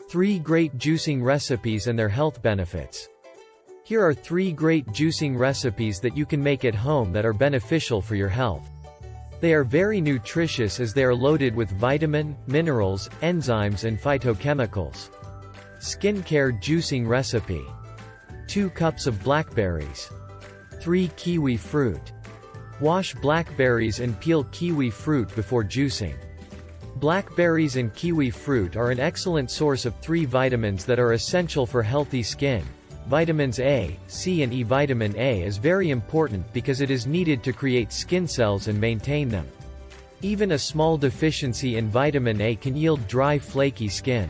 3 great juicing recipes and their health benefits. Here are 3 great juicing recipes that you can make at home that are beneficial for your health. They are very nutritious as they are loaded with vitamin, minerals, enzymes and phytochemicals. Skincare juicing recipe. 2 cups of blackberries. 3 kiwi fruit. Wash blackberries and peel kiwi fruit before juicing. Blackberries and kiwi fruit are an excellent source of 3 vitamins that are essential for healthy skin. Vitamins A, C and E. Vitamin A is very important because it is needed to create skin cells and maintain them. Even a small deficiency in vitamin A can yield dry, flaky skin.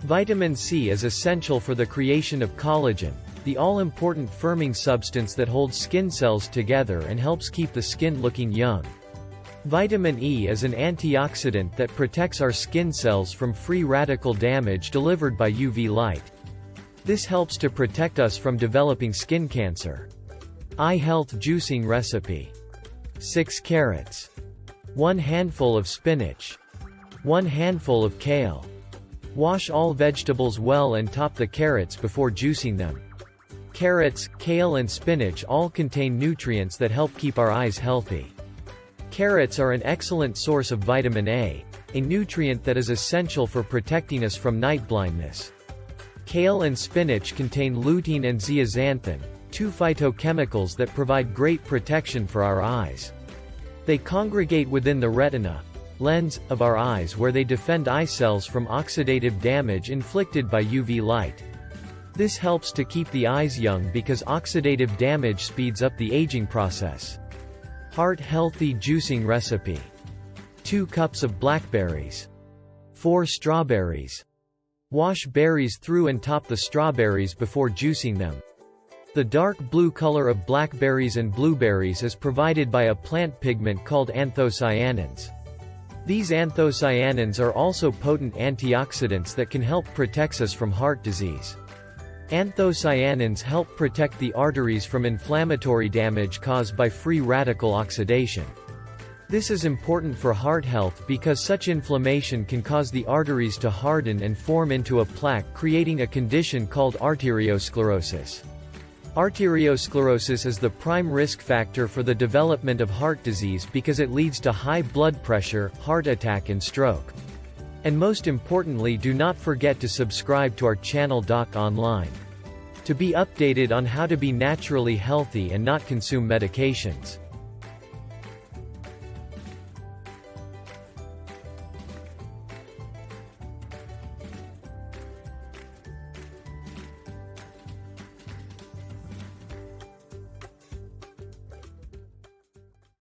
Vitamin C is essential for the creation of collagen, the all-important firming substance that holds skin cells together and helps keep the skin looking young. Vitamin E is an antioxidant that protects our skin cells from free radical damage delivered by UV light. This helps to protect us from developing skin cancer. Eye health juicing recipe. 6 carrots. 1 handful of spinach. 1 handful of kale. Wash all vegetables well and top the carrots before juicing them. Carrots, kale and spinach all contain nutrients that help keep our eyes healthy. Carrots are an excellent source of vitamin A, a nutrient that is essential for protecting us from night blindness. Kale and spinach contain lutein and zeaxanthin, 2 phytochemicals that provide great protection for our eyes. They congregate within the retina, lens, of our eyes where they defend eye cells from oxidative damage inflicted by UV light. This helps to keep the eyes young because oxidative damage speeds up the aging process. Heart healthy juicing recipe. 2 cups of blackberries. 4 strawberries. Wash berries through and top the strawberries before juicing them. The dark blue color of blackberries and blueberries is provided by a plant pigment called anthocyanins. These anthocyanins are also potent antioxidants that can help protect us from heart disease. Anthocyanins help protect the arteries from inflammatory damage caused by free radical oxidation. This is important for heart health because such inflammation can cause the arteries to harden and form into a plaque, creating a condition called arteriosclerosis. Arteriosclerosis is the prime risk factor for the development of heart disease because it leads to high blood pressure, heart attack and stroke. And most importantly, do not forget to subscribe to our channel DocOnline to be updated on how to be naturally healthy and not consume medications.